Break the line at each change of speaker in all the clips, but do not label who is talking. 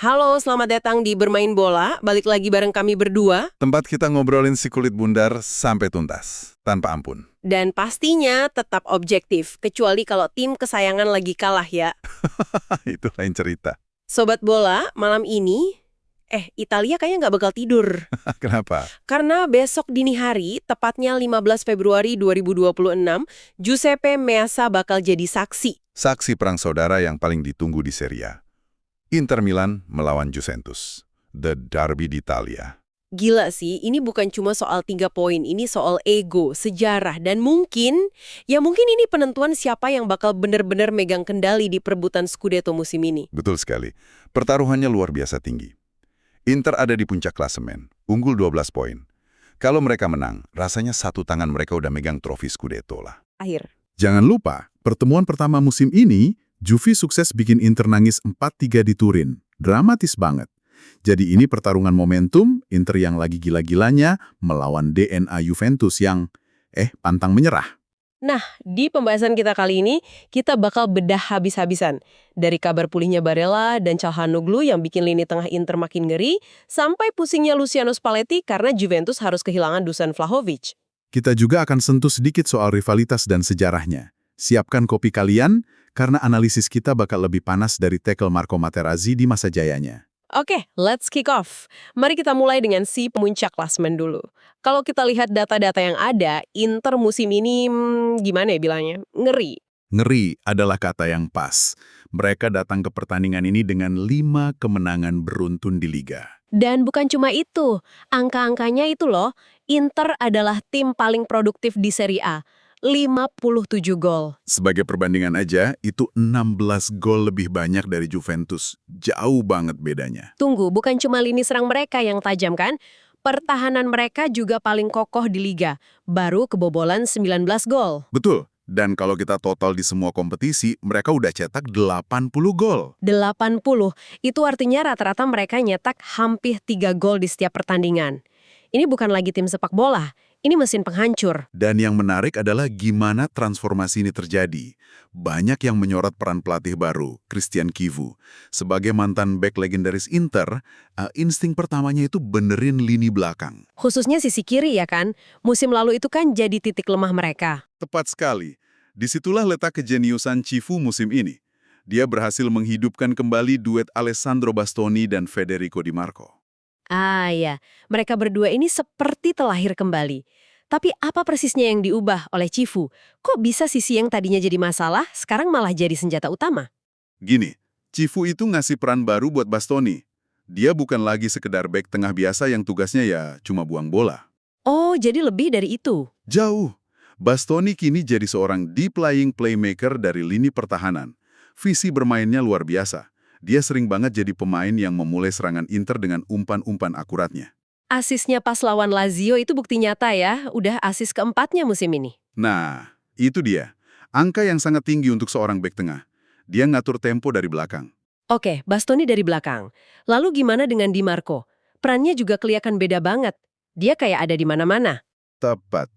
Halo, selamat datang di Bermain Bola. Balik lagi bareng kami berdua.
Tempat kita ngobrolin si kulit bundar sampai tuntas, tanpa ampun.
Dan pastinya tetap objektif, kecuali kalau tim kesayangan lagi kalah ya.
Itu lain cerita.
Sobat bola, malam ini, Italia kayaknya nggak bakal tidur.
Kenapa?
Karena besok dini hari, tepatnya 15 Februari 2026, Giuseppe Meazza bakal jadi saksi.
Saksi perang saudara yang paling ditunggu di Serie A. Inter Milan melawan Juventus. The Derby d'Italia.
Gila sih, ini bukan cuma soal 3 poin, ini soal ego, sejarah, dan mungkin ini penentuan siapa yang bakal benar-benar megang kendali di perebutan Scudetto musim ini.
Betul sekali. Pertaruhannya luar biasa tinggi. Inter ada di puncak klasemen, unggul 12 poin. Kalau mereka menang, rasanya satu tangan mereka udah megang trofi Scudetto lah.
Akhir.
Jangan lupa, pertemuan pertama musim ini, Juve sukses bikin Inter nangis 4-3 di Turin. Dramatis banget. Jadi ini pertarungan momentum, Inter yang lagi gila-gilanya melawan DNA Juventus yang, pantang menyerah.
Nah, di pembahasan kita kali ini, kita bakal bedah habis-habisan. Dari kabar pulihnya Barella dan Calhanoglu yang bikin lini tengah Inter makin ngeri, sampai pusingnya Luciano Spalletti karena Juventus harus kehilangan Dusan Vlahovic.
Kita juga akan sentuh sedikit soal rivalitas dan sejarahnya. Siapkan kopi kalian, karena analisis kita bakal lebih panas dari tackle Marco Materazzi di masa jayanya.
Oke, let's kick off. Mari kita mulai dengan si pemuncak klasemen dulu. Kalau kita lihat data-data yang ada, Inter musim ini, gimana ya bilangnya? Ngeri.
Ngeri adalah kata yang pas. Mereka datang ke pertandingan ini dengan 5 kemenangan beruntun di Liga.
Dan bukan cuma itu, angka-angkanya itu loh, Inter adalah tim paling produktif di Serie A. 57 gol.
Sebagai perbandingan aja, itu 16 gol lebih banyak dari Juventus. Jauh banget bedanya.
Tunggu, bukan cuma lini serang mereka yang tajam kan? Pertahanan mereka juga paling kokoh di Liga. Baru kebobolan 19 gol.
Betul. Dan kalau kita total di semua kompetisi, mereka udah cetak 80 gol.
80, itu artinya rata-rata mereka nyetak hampir 3 gol di setiap pertandingan. Ini bukan lagi tim sepak bola, ini mesin penghancur.
Dan yang menarik adalah gimana transformasi ini terjadi. Banyak yang menyorot peran pelatih baru, Christian Chivu. Sebagai mantan bek legendaris Inter, insting pertamanya itu benerin lini belakang.
Khususnya sisi kiri ya kan? Musim lalu itu kan jadi titik lemah mereka.
Tepat sekali. Disitulah letak kejeniusan Chivu musim ini. Dia berhasil menghidupkan kembali duet Alessandro Bastoni dan Federico Di Marco.
Ah ya, mereka berdua ini seperti terlahir kembali. Tapi apa persisnya yang diubah oleh Chivu? Kok bisa sisi yang tadinya jadi masalah, sekarang malah jadi senjata utama?
Gini, Chivu itu ngasih peran baru buat Bastoni. Dia bukan lagi sekedar bek tengah biasa yang tugasnya ya cuma buang bola.
Oh, jadi lebih dari itu.
Jauh. Bastoni kini jadi seorang deep-lying playmaker dari lini pertahanan. Visi bermainnya luar biasa. Dia sering banget jadi pemain yang memulai serangan Inter dengan umpan-umpan akuratnya.
Asisnya pas lawan Lazio itu bukti nyata ya, udah asis keempatnya musim ini.
Nah, itu dia. Angka yang sangat tinggi untuk seorang bek tengah. Dia ngatur tempo dari belakang.
Oke, Bastoni dari belakang. Lalu gimana dengan Di Marco? Perannya juga kelihatan beda banget. Dia kayak ada di mana-mana.
Tepat.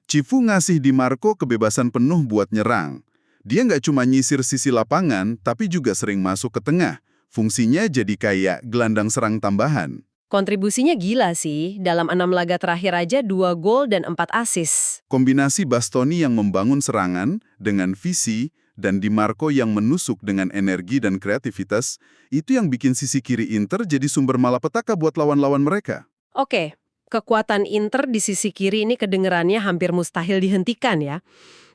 Chivu ngasih Di Marco kebebasan penuh buat nyerang. Dia nggak cuma nyisir sisi lapangan, tapi juga sering masuk ke tengah. Fungsinya jadi kayak gelandang serang tambahan.
Kontribusinya gila sih, dalam 6 laga terakhir aja 2 gol dan 4 asis.
Kombinasi Bastoni yang membangun serangan dengan visi dan Di Marco yang menusuk dengan energi dan kreativitas, itu yang bikin sisi kiri Inter jadi sumber malapetaka buat lawan-lawan mereka.
Oke, kekuatan Inter di sisi kiri ini kedengerannya hampir mustahil dihentikan ya.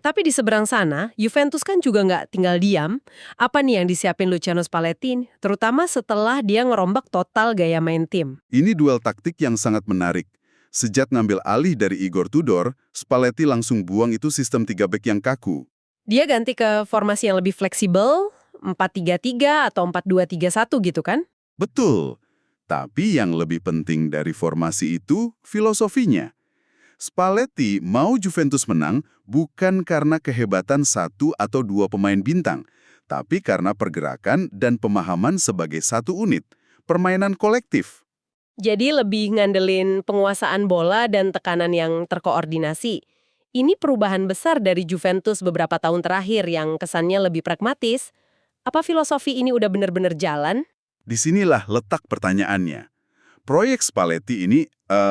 Tapi di seberang sana, Juventus kan juga nggak tinggal diam. Apa nih yang disiapin Luciano Spalletti, terutama setelah dia ngerombak total gaya main tim?
Ini duel taktik yang sangat menarik. Sejak ngambil alih dari Igor Tudor, Spalletti langsung buang itu sistem 3 bek yang kaku.
Dia ganti ke formasi yang lebih fleksibel, 4-3-3 atau 4-2-3-1 gitu kan?
Betul. Tapi yang lebih penting dari formasi itu, filosofinya. Spalletti mau Juventus menang bukan karena kehebatan 1 atau 2 pemain bintang, tapi karena pergerakan dan pemahaman sebagai satu unit, permainan kolektif.
Jadi lebih ngandelin penguasaan bola dan tekanan yang terkoordinasi. Ini perubahan besar dari Juventus beberapa tahun terakhir yang kesannya lebih pragmatis. Apa filosofi ini udah benar-benar jalan?
Disinilah letak pertanyaannya. Proyek Spalletti ini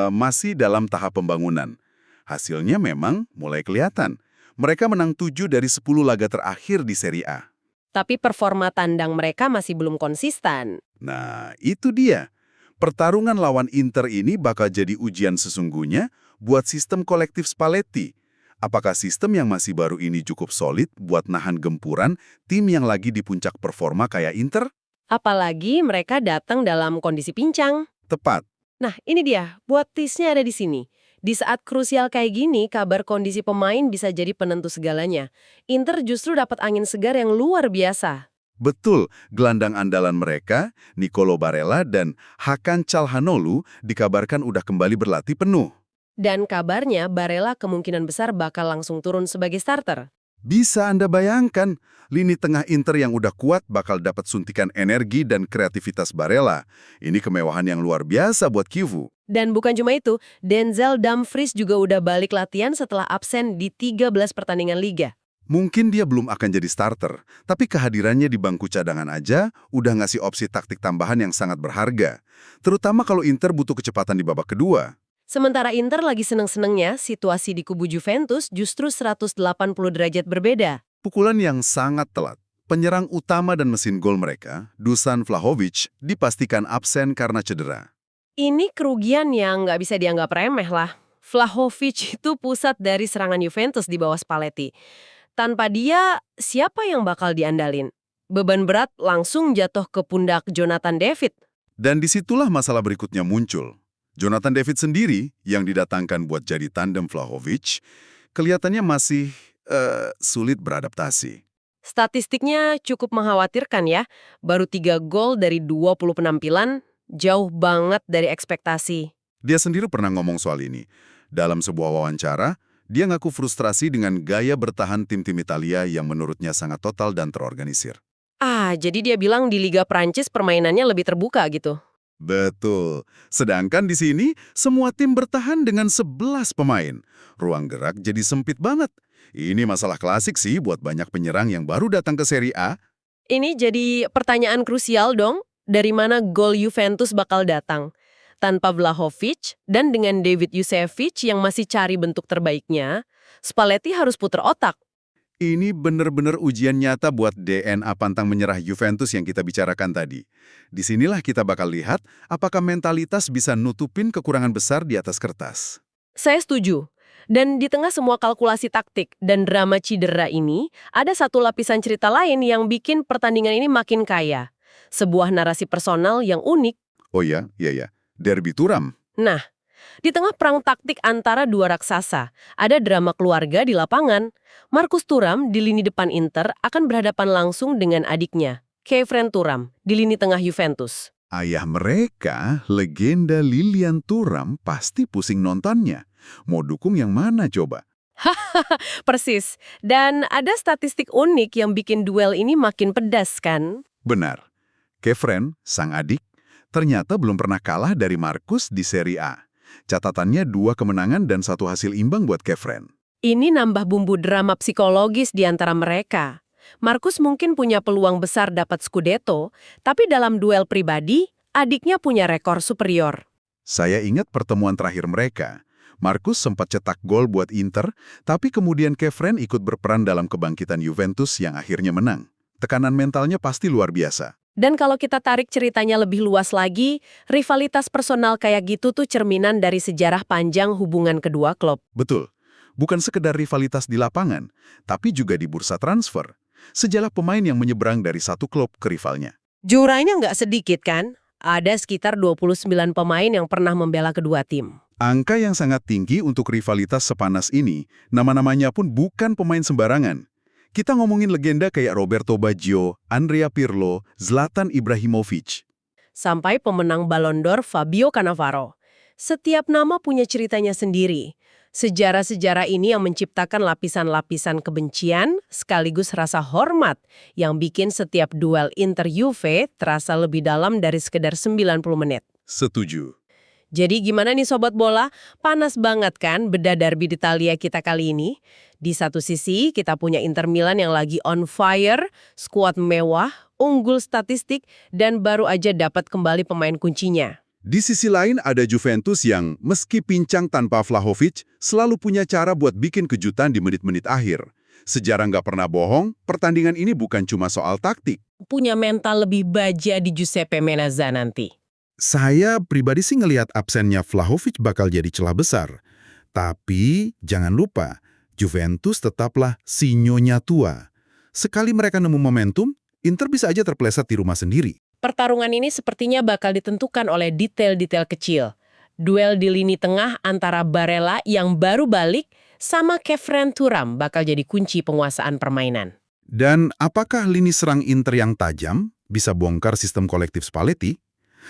masih dalam tahap pembangunan. Hasilnya memang mulai kelihatan. Mereka menang 7 dari 10 laga terakhir di Serie A.
Tapi performa tandang mereka masih belum konsisten.
Nah, itu dia. Pertarungan lawan Inter ini bakal jadi ujian sesungguhnya buat sistem kolektif Spalletti. Apakah sistem yang masih baru ini cukup solid buat nahan gempuran tim yang lagi di puncak performa kayak Inter?
Apalagi mereka datang dalam kondisi pincang.
Tepat.
Nah, ini dia, buat tisnya ada di sini. Di saat krusial kayak gini, kabar kondisi pemain bisa jadi penentu segalanya. Inter justru dapat angin segar yang luar biasa.
Betul, gelandang andalan mereka, Nicolo Barella dan Hakan Calhanoglu dikabarkan udah kembali berlatih penuh.
Dan kabarnya Barella kemungkinan besar bakal langsung turun sebagai starter.
Bisa Anda bayangkan, lini tengah Inter yang udah kuat bakal dapat suntikan energi dan kreativitas Barella. Ini kemewahan yang luar biasa buat Kivu.
Dan bukan cuma itu, Denzel Dumfries juga udah balik latihan setelah absen di 13 pertandingan liga.
Mungkin dia belum akan jadi starter, tapi kehadirannya di bangku cadangan aja udah ngasih opsi taktik tambahan yang sangat berharga. Terutama kalau Inter butuh kecepatan di babak kedua.
Sementara Inter lagi seneng-senengnya, situasi di kubu Juventus justru 180 derajat berbeda.
Pukulan yang sangat telat. Penyerang utama dan mesin gol mereka, Dusan Vlahovic, dipastikan absen karena cedera.
Ini kerugian yang nggak bisa dianggap remeh lah. Vlahovic itu pusat dari serangan Juventus di bawah Spalletti. Tanpa dia, siapa yang bakal diandalin? Beban berat langsung jatuh ke pundak Jonathan David.
Dan disitulah masalah berikutnya muncul. Jonathan David sendiri, yang didatangkan buat jadi tandem Vlahovic, kelihatannya masih sulit beradaptasi.
Statistiknya cukup mengkhawatirkan ya. Baru 3 gol dari 20 penampilan, jauh banget dari ekspektasi.
Dia sendiri pernah ngomong soal ini. Dalam sebuah wawancara, dia ngaku frustrasi dengan gaya bertahan tim-tim Italia yang menurutnya sangat total dan terorganisir.
Jadi dia bilang di Liga Prancis permainannya lebih terbuka gitu.
Betul. Sedangkan di sini, semua tim bertahan dengan 11 pemain. Ruang gerak jadi sempit banget. Ini masalah klasik sih buat banyak penyerang yang baru datang ke Serie A.
Ini jadi pertanyaan krusial dong, dari mana gol Juventus bakal datang? Tanpa Vlahovic dan dengan David Jusevic yang masih cari bentuk terbaiknya, Spalletti harus puter otak.
Ini benar-benar ujian nyata buat DNA pantang menyerah Juventus yang kita bicarakan tadi. Disinilah kita bakal lihat apakah mentalitas bisa nutupin kekurangan besar di atas kertas.
Saya setuju. Dan di tengah semua kalkulasi taktik dan drama cedera ini, ada satu lapisan cerita lain yang bikin pertandingan ini makin kaya. Sebuah narasi personal yang unik.
Oh ya, iya. Derby Turam.
Nah, di tengah perang taktik antara dua raksasa, ada drama keluarga di lapangan. Marcus Thuram di lini depan Inter akan berhadapan langsung dengan adiknya, Kevin Thuram, di lini tengah Juventus.
Ayah mereka, legenda Lilian Thuram, pasti pusing nontonnya. Mau dukung yang mana coba?
Persis. Dan ada statistik unik yang bikin duel ini makin pedas kan?
Benar. Kevin, sang adik, ternyata belum pernah kalah dari Marcus di Serie A. Catatannya 2 kemenangan dan 1 hasil imbang buat Kevin.
Ini nambah bumbu drama psikologis di antara mereka. Marcus mungkin punya peluang besar dapat Scudetto, tapi dalam duel pribadi, adiknya punya rekor superior.
Saya ingat pertemuan terakhir mereka. Marcus sempat cetak gol buat Inter, tapi kemudian Kevin ikut berperan dalam kebangkitan Juventus yang akhirnya menang. Tekanan mentalnya pasti luar biasa.
Dan kalau kita tarik ceritanya lebih luas lagi, rivalitas personal kayak gitu tuh cerminan dari sejarah panjang hubungan kedua klub.
Betul. Bukan sekedar rivalitas di lapangan, tapi juga di bursa transfer. Sejarah pemain yang menyeberang dari satu klub ke rivalnya.
Jurainya nggak sedikit kan? Ada sekitar 29 pemain yang pernah membela kedua tim.
Angka yang sangat tinggi untuk rivalitas sepanas ini, nama-namanya pun bukan pemain sembarangan. Kita ngomongin legenda kayak Roberto Baggio, Andrea Pirlo, Zlatan Ibrahimovic.
Sampai pemenang Ballon d'Or Fabio Cannavaro. Setiap nama punya ceritanya sendiri. Sejarah-sejarah ini yang menciptakan lapisan-lapisan kebencian sekaligus rasa hormat yang bikin setiap duel Inter-Juve terasa lebih dalam dari sekedar 90 menit.
Setuju.
Jadi gimana nih Sobat Bola? Panas banget kan beda derby d'Italia kita kali ini? Di satu sisi kita punya Inter Milan yang lagi on fire, skuad mewah, unggul statistik, dan baru aja dapat kembali pemain kuncinya.
Di sisi lain ada Juventus yang meski pincang tanpa Vlahovic, selalu punya cara buat bikin kejutan di menit-menit akhir. Sejarah nggak pernah bohong, pertandingan ini bukan cuma soal taktik.
Punya mental lebih baja di Giuseppe Meazza nanti.
Saya pribadi sih ngelihat absennya Vlahovic bakal jadi celah besar. Tapi jangan lupa, Juventus tetaplah sinyonya tua. Sekali mereka nemu momentum, Inter bisa aja terpeleset di rumah sendiri.
Pertarungan ini sepertinya bakal ditentukan oleh detail-detail kecil. Duel di lini tengah antara Barella yang baru balik sama Khéphren Thuram bakal jadi kunci penguasaan permainan.
Dan apakah lini serang Inter yang tajam bisa bongkar sistem kolektif Spalletti?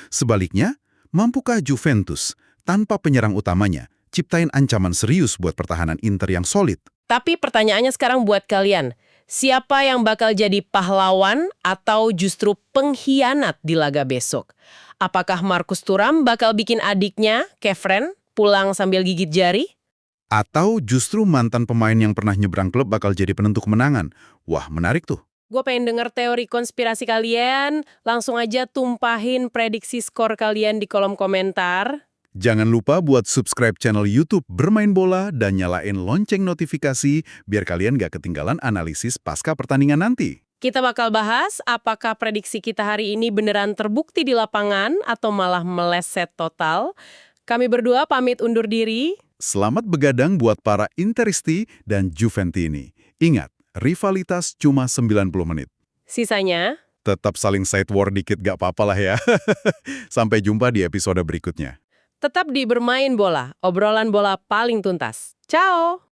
Sebaliknya, mampukah Juventus tanpa penyerang utamanya ciptain ancaman serius buat pertahanan Inter yang solid?
Tapi pertanyaannya sekarang buat kalian, siapa yang bakal jadi pahlawan atau justru pengkhianat di laga besok? Apakah Marcus Thuram bakal bikin adiknya, Khéphren, pulang sambil gigit jari?
Atau justru mantan pemain yang pernah nyebrang klub bakal jadi penentu kemenangan? Wah, menarik tuh.
Gue pengen denger teori konspirasi kalian, langsung aja tumpahin prediksi skor kalian di kolom komentar.
Jangan lupa buat subscribe channel YouTube Bermain Bola dan nyalain lonceng notifikasi biar kalian gak ketinggalan analisis pasca pertandingan nanti.
Kita bakal bahas apakah prediksi kita hari ini beneran terbukti di lapangan atau malah meleset total. Kami berdua pamit undur diri.
Selamat begadang buat para Interisti dan Juventini. Ingat, rivalitas cuma 90 menit.
Sisanya,
Tetap saling side war dikit gak apa-apa lah ya. Sampai jumpa di episode berikutnya.
tetap di Bermain Bola, obrolan bola paling tuntas. Ciao!